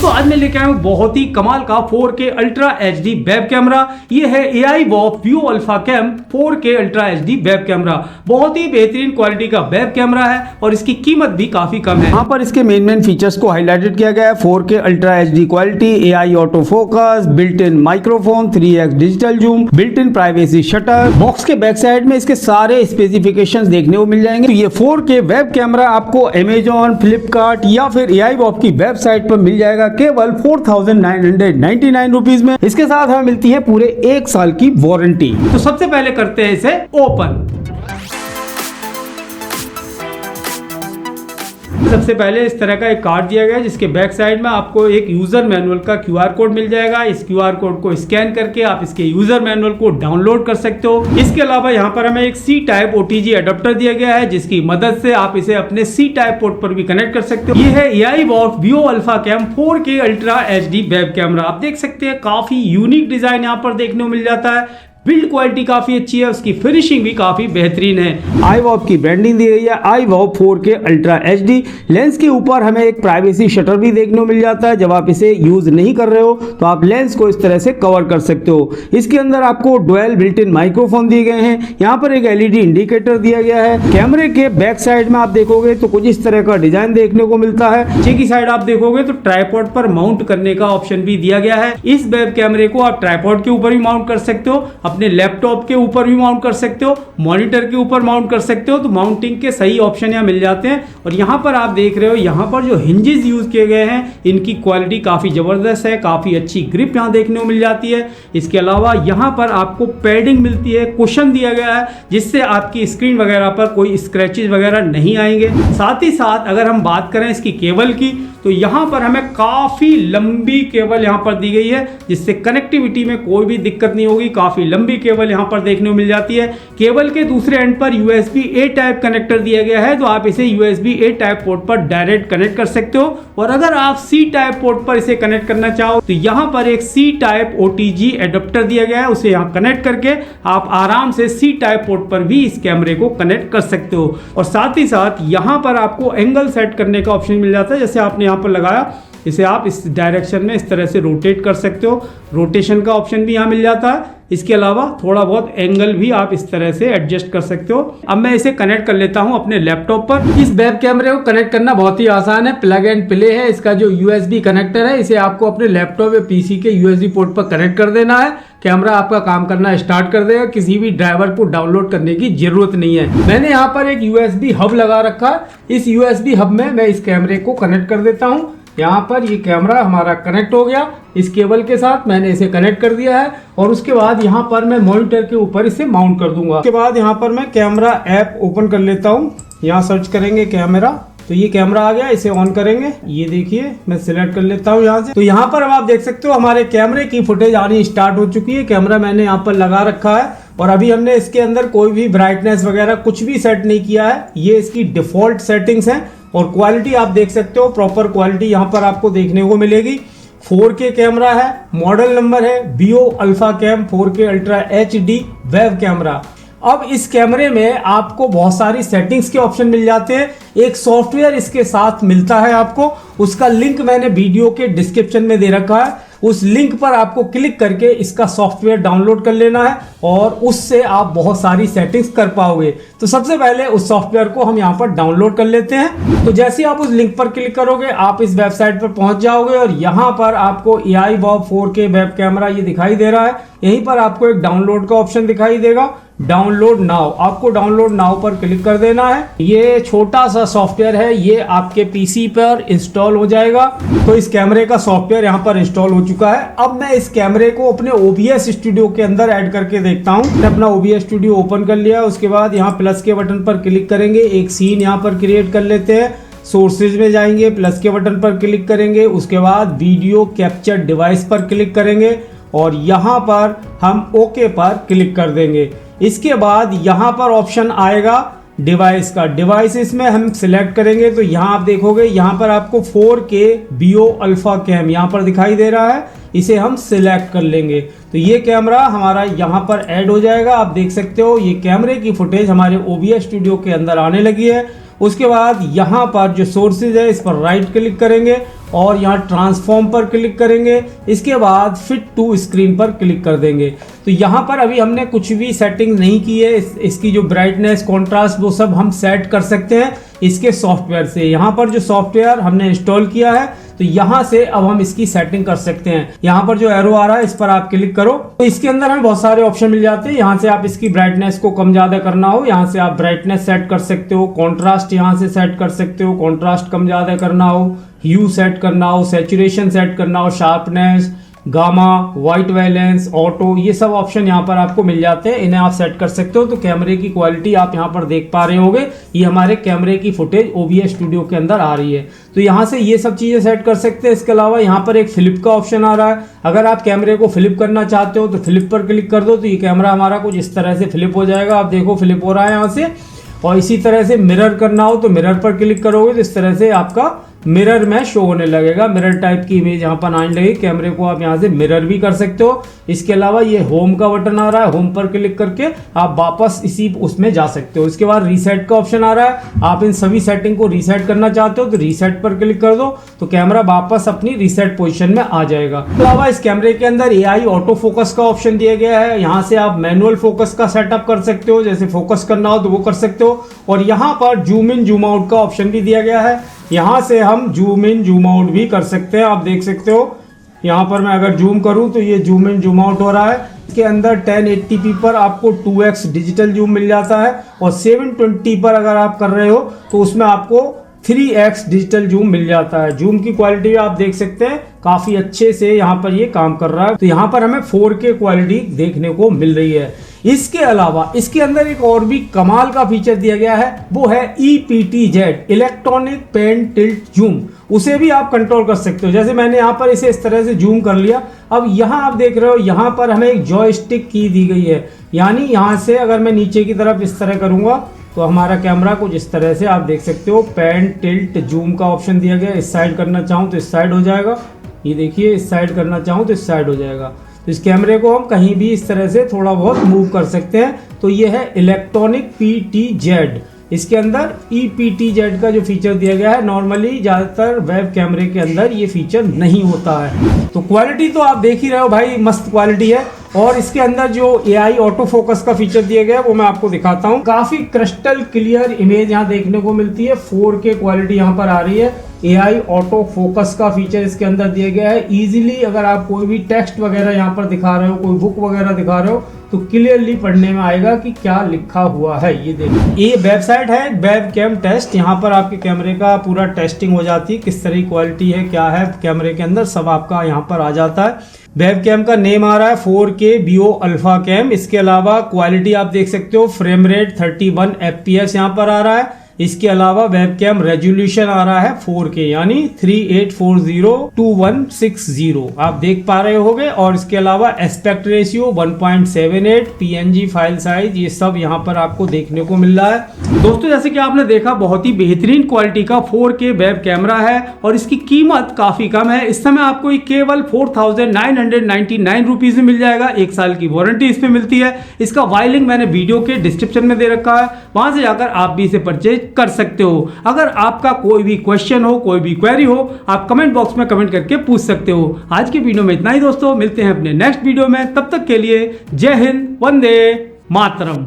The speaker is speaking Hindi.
दोस्तों आज मैं लेके आया हूँ बहुत ही कमाल का 4K ultra HD web camera. ये है AIVOV Veo Alpha Cam 4K ultra HD web camera. बहुत ही बेहतरीन क्वालिटी का वेब कैमरा है और इसकी कीमत भी काफी कम है। यहाँ पर इसके मेन फीचर्स को हाईलाइटेड किया गया है। 4K ultra HD quality, AI auto focus, built in microphone, 3x digital zoom, built in privacy shutter. Box के बैक साइड में इसके सारे स्पेसिफिकेशंस देखने को मिल जाएंगे। तो ये 4K वेब कैमरा आपको Amazon, फ्लिपकार्ट या फिर AIVOV की वेबसाइट पर मिल जाएगा केवल 4,999 रुपीज में। इसके साथ हमें मिलती है पूरे 1 साल की वारंटी। तो सबसे पहले करते हैं इसे ओपन। सबसे पहले इस तरह का एक कार्ड दिया गया है जिसके बैक साइड में आपको एक यूजर मैनुअल का QR कोड मिल जाएगा। इस QR कोड को स्कैन करके आप इसके यूजर मैनुअल को डाउनलोड कर सकते हो। इसके अलावा यहाँ पर हमें एक C टाइप OTG अडेप्टर दिया गया है जिसकी मदद से आप इसे अपने C टाइप पोर्ट पर भी कनेक्ट कर सकते हो। ये है AIVOV Veo Alpha Cam 4K ultra HD web camera. आप देख सकते हैं काफी यूनिक डिजाइन यहाँ पर देखने को मिल जाता है। बिल्ड क्वालिटी काफी अच्छी है, उसकी फिनिशिंग भी काफी बेहतरीन है। AIVOV की ब्रांडिंग दी गई है AIVOV 4K ultra HD। Lens के ऊपर हमें एक प्राइवेसी शटर भी देखने को मिल जाता है। जब आप इसे यूज नहीं कर रहे हो तो आप लेंस को इस तरह से कवर कर सकते हो। इसके अंदर आपको डुअल बिल्ट इन माइक्रोफोन दिए गए हैं। यहाँ पर एक LED इंडिकेटर दिया गया है। कैमरे के बैक साइड में आप देखोगे तो कुछ इस तरह का डिजाइन देखने को मिलता है। पीछे की साइड आप देखोगे तो ट्राइपॉड पर माउंट करने का ऑप्शन भी दिया गया है। इस वेब कैमरे को आप ट्राइपॉड के ऊपर भी माउंट कर सकते हो, अपने लैपटॉप के ऊपर भी माउंट कर सकते हो, मॉनिटर के ऊपर माउंट कर सकते हो। तो माउंटिंग के सही ऑप्शन यहाँ मिल जाते हैं। और यहाँ पर आप देख रहे हो यहाँ पर जो हिंजेस यूज किए गए हैं इनकी क्वालिटी काफी जबरदस्त है, काफी अच्छी ग्रिप यहाँ देखने को मिल जाती है। इसके अलावा यहाँ पर आपको पैडिंग मिलती है, कुशन दिया गया है जिससे आपकी स्क्रीन वगैरह पर कोई स्क्रैचेस वगैरह नहीं आएंगे। साथ ही साथ अगर हम बात करें इसकी केबल की तो यहाँ पर हमें काफी लंबी केबल यहाँ पर दी गई है जिससे कनेक्टिविटी में कोई भी दिक्कत नहीं होगी। काफी लंबी केबल यहाँ पर देखने को मिल जाती है। केबल के दूसरे एंड पर USB-A टाइप कनेक्टर दिया गया है तो आप इसे USB-A टाइप पोर्ट पर डायरेक्ट कनेक्ट कर सकते हो। और अगर आप C टाइप पोर्ट पर इसे कनेक्ट करना चाहो तो यहाँ पर एक C टाइप OTG एडेप्टर दिया गया है, उसे यहाँ कनेक्ट करके आप आराम से C टाइप पोर्ट पर भी इस कैमरे को कनेक्ट कर सकते हो। और साथ ही साथ यहाँ पर आपको एंगल सेट करने का ऑप्शन मिल जाता है। जैसे आपने यहाँ पर लगाया, इसे आप इस डायरेक्शन में इस तरह से रोटेट कर सकते हो। रोटेशन का ऑप्शन भी यहाँ मिल जाता है। इसके अलावा थोड़ा बहुत एंगल भी आप इस तरह से एडजस्ट कर सकते हो। अब मैं इसे कनेक्ट कर लेता हूं अपने लैपटॉप पर। इस वेब कैमरे को कनेक्ट करना बहुत ही आसान है, प्लग एंड प्ले है। इसका जो USB कनेक्टर है इसे आपको अपने लैपटॉप या PC के USB पोर्ट पर कनेक्ट कर देना है। कैमरा आपका काम करना स्टार्ट कर देगा। किसी भी ड्राइवर को डाउनलोड करने की जरूरत नहीं है। मैंने यहाँ पर एक USB हब लगा रखा है। इस USB हब में मैं इस कैमरे को कनेक्ट कर देता हूँ। यहाँ पर ये कैमरा हमारा कनेक्ट हो गया। इस केबल के साथ मैंने इसे कनेक्ट कर दिया है और उसके बाद यहाँ पर मैं मॉनिटर के ऊपर इसे माउंट कर दूंगा। उसके बाद यहाँ पर मैं कैमरा ऐप ओपन कर लेता हूँ। यहाँ सर्च करेंगे कैमरा, तो ये कैमरा आ गया। इसे ऑन करेंगे, ये देखिए मैं सिलेक्ट कर लेता हूँ यहाँ से। तो यहाँ पर आप देख सकते हो हमारे कैमरे की फुटेज आनी स्टार्ट हो चुकी है। कैमरा मैंने यहाँ पर लगा रखा है और अभी हमने इसके अंदर कोई भी ब्राइटनेस वगैरह कुछ भी सेट नहीं किया है। ये इसकी डिफॉल्ट सेटिंग्स हैं और क्वालिटी आप देख सकते हो, प्रॉपर क्वालिटी यहाँ पर आपको देखने को मिलेगी। 4K कैमरा है, मॉडल नंबर है Veo Alpha Cam 4K ultra HD web camera. अब इस कैमरे में आपको बहुत सारी सेटिंग्स के ऑप्शन मिल जाते हैं। एक सॉफ्टवेयर इसके साथ मिलता है आपको, उसका लिंक मैंने वीडियो के डिस्क्रिप्शन में दे रखा है। उस लिंक पर आपको क्लिक करके इसका सॉफ्टवेयर डाउनलोड कर लेना है और उससे आप बहुत सारी सेटिंग्स कर पाओगे। तो सबसे पहले उस सॉफ्टवेयर को हम यहाँ पर डाउनलोड कर लेते हैं। तो जैसे ही आप उस लिंक पर क्लिक करोगे आप इस वेबसाइट पर पहुंच जाओगे और यहाँ पर आपको AIVOV 4K वेब कैमरा ये दिखाई दे रहा है। यहीं पर आपको एक डाउनलोड का ऑप्शन दिखाई देगा, डाउनलोड नाउ। आपको डाउनलोड नाउ पर क्लिक कर देना है। ये छोटा सा सॉफ्टवेयर है, ये आपके PC पर इंस्टॉल हो जाएगा। तो इस कैमरे का सॉफ्टवेयर यहाँ पर इंस्टॉल हो चुका है। अब मैं इस कैमरे को अपने OBS स्टूडियो के अंदर ऐड करके देखता हूँ। मैंने अपना OBS स्टूडियो ओपन कर लिया। उसके बाद यहाँ प्लस के बटन पर क्लिक करेंगे, एक सीन यहाँ पर क्रिएट कर लेते हैं। सोर्सेज में जाएंगे, प्लस के बटन पर क्लिक करेंगे। उसके बाद वीडियो कैप्चर डिवाइस पर क्लिक करेंगे और यहाँ पर हम ओके पर क्लिक कर देंगे। इसके बाद यहाँ पर ऑप्शन आएगा डिवाइस का। डिवाइस इसमें हम सिलेक्ट करेंगे तो यहाँ आप देखोगे यहाँ पर आपको 4K Veo Alpha Cam यहाँ पर दिखाई दे रहा है। इसे हम सिलेक्ट कर लेंगे तो ये कैमरा हमारा यहाँ पर ऐड हो जाएगा। आप देख सकते हो ये कैमरे की फुटेज हमारे OBS स्टूडियो के अंदर आने लगी है। उसके बाद यहाँ पर जो सोर्सेज है इस पर राइट क्लिक करेंगे और यहाँ ट्रांसफॉर्म पर क्लिक करेंगे। इसके बाद फिट टू स्क्रीन पर क्लिक कर देंगे। तो यहाँ पर अभी हमने कुछ भी सेटिंग नहीं की है। इसकी जो ब्राइटनेस, कॉन्ट्रास्ट, वो सब हम सेट कर सकते हैं इसके सॉफ्टवेयर से। यहाँ पर जो सॉफ्टवेयर हमने इंस्टॉल किया है, तो यहाँ से अब हम इसकी सेटिंग कर सकते हैं। यहाँ पर जो एरो आ रहा है, इस पर आप क्लिक करो तो इसके अंदर हमें बहुत सारे ऑप्शन मिल जाते हैं। यहाँ से आप इसकी ब्राइटनेस को कम ज्यादा करना हो, यहाँ से आप ब्राइटनेस सेट कर सकते हो। कॉन्ट्रास्ट यहाँ से सेट कर सकते हो, कॉन्ट्रास्ट कम ज्यादा करना हो, ह्यू सेट करना हो, सैचुरेशन सेट करना हो, sharpness, gamma, white balance, auto, ये सब ऑप्शन यहाँ पर आपको मिल जाते हैं। इन्हें आप सेट कर सकते हो। तो कैमरे की क्वालिटी आप यहाँ पर देख पा रहे होंगे, ये हमारे कैमरे की फुटेज OBS स्टूडियो के अंदर आ रही है। तो यहाँ से ये सब चीज़ें सेट कर सकते हैं। इसके अलावा यहाँ पर एक फ्लिप का ऑप्शन आ रहा है। अगर आप कैमरे को फ्लिप करना चाहते हो तो फ्लिप पर क्लिक कर दो, तो ये कैमरा हमारा कुछ इस तरह से फ्लिप हो जाएगा। आप देखो फ्लिप हो रहा है यहाँ से। और इसी तरह से मिरर करना हो तो मिरर पर क्लिक करोगे तो इस तरह से आपका मिरर में शो होने लगेगा। मिरर टाइप की इमेज यहाँ पर आने लगेगी। कैमरे को आप यहाँ से मिरर भी कर सकते हो। इसके अलावा ये होम का बटन आ रहा है, होम पर क्लिक करके आप वापस इसी उसमें जा सकते हो। इसके बाद रीसेट का ऑप्शन आ रहा है। आप इन सभी सेटिंग को रीसेट करना चाहते हो तो रीसेट पर क्लिक कर दो, तो कैमरा वापस अपनी रीसेट पोजीशन में आ जाएगा। इसके अलावा इस कैमरे के अंदर AI ऑटो फोकस का ऑप्शन दिया गया है। यहाँ से आप मैनुअल फोकस का सेटअप कर सकते हो, जैसे फोकस करना हो तो वो कर सकते हो। और यहाँ पर जूम इन जूम आउट का ऑप्शन भी दिया गया है। यहाँ से हम जूम इन जूम आउट भी कर सकते हैं। आप देख सकते हो यहाँ पर मैं अगर जूम करूँ तो ये जूम इन जूम आउट हो रहा है। इसके अंदर 1080p पर आपको 2x डिजिटल जूम मिल जाता है, और 720 पर अगर आप कर रहे हो तो उसमें आपको 3x डिजिटल जूम मिल जाता है। जूम की क्वालिटी भी आप देख सकते हैं, काफ़ी अच्छे से यहाँ पर ये काम कर रहा है। तो यहाँ पर हमें 4K क्वालिटी देखने को मिल रही है। इसके अलावा इसके अंदर एक और भी कमाल का फीचर दिया गया है, वो है EPTZ, electronic pan tilt zoom. उसे भी आप कंट्रोल कर सकते हो। जैसे मैंने यहाँ पर इसे इस तरह से जूम कर लिया। अब यहाँ आप देख रहे हो, यहाँ पर हमें एक जॉयस्टिक की दी गई है, यानी यहाँ से अगर मैं नीचे की तरफ इस तरह करूँगा तो हमारा कैमरा कुछ इस तरह से आप देख सकते हो। पैन टिल्ट जूम का ऑप्शन दिया गया। इस साइड करना चाहूँ तो इस साइड हो जाएगा, ये देखिए। इस साइड करना चाहूँ तो इस साइड हो जाएगा। तो इस कैमरे को हम कहीं भी इस तरह से थोड़ा बहुत मूव कर सकते हैं। तो ये है इलेक्ट्रॉनिक PTZ। इसके अंदर EPTZ का जो फीचर दिया गया है, नॉर्मली ज़्यादातर वेब कैमरे के अंदर ये फीचर नहीं होता है। तो क्वालिटी तो आप देख ही रहे हो भाई, मस्त क्वालिटी है। और इसके अंदर जो AI ऑटो फोकस का फीचर दिया गया है वो मैं आपको दिखाता हूँ। काफ़ी क्रिस्टल क्लियर इमेज यहाँ देखने को मिलती है। 4K क्वालिटी यहाँ पर आ रही है। AI ऑटो फोकस का फीचर इसके अंदर दिया गया है। इजीली अगर आप कोई भी टेक्स्ट वगैरह यहाँ पर दिखा रहे हो, कोई बुक वगैरह दिखा रहे हो, तो क्लियरली पढ़ने में आएगा कि क्या लिखा हुआ है। ये देखिए, ये वेबसाइट है वेबकैम टेस्ट। यहाँ पर आपके कैमरे का पूरा टेस्टिंग हो जाती है, किस तरह की क्वालिटी है, क्या है कैमरे के अंदर, सब आपका यहाँ पर आ जाता है। वेबकैम का नेम आ रहा है 4K Bio अल्फा कैम। इसके अलावा क्वालिटी आप देख सकते हो, फ्रेम रेट 31 FPS यहाँ पर आ रहा है। इसके अलावा वेबकैम रेजोल्यूशन आ रहा है 4K, यानी 3840x2160 आप देख पा रहे होंगे। और इसके अलावा aspect ratio 1.78, PNG file size, ये सब यहाँ पर आपको देखने को मिल रहा है। दोस्तों जैसे कि आपने देखा, बहुत ही बेहतरीन क्वालिटी का 4K वेब कैमरा है और इसकी कीमत काफी कम है। इस समय आपको ये केवल 4999 रुपीज में मिल जाएगा। 1 साल की वारंटी इसमें मिलती है। इसका वायलिंग मैंने वीडियो के डिस्क्रिप्शन में दे रखा है, वहां से जाकर आप भी इसे परचेज कर सकते हो। अगर आपका कोई भी क्वेश्चन हो, कोई भी क्वेरी हो, आप कमेंट बॉक्स में कमेंट करके पूछ सकते हो। आज की वीडियो में इतना ही दोस्तों, मिलते हैं अपने नेक्स्ट वीडियो में। तब तक के लिए जय हिंद, वंदे मातरम।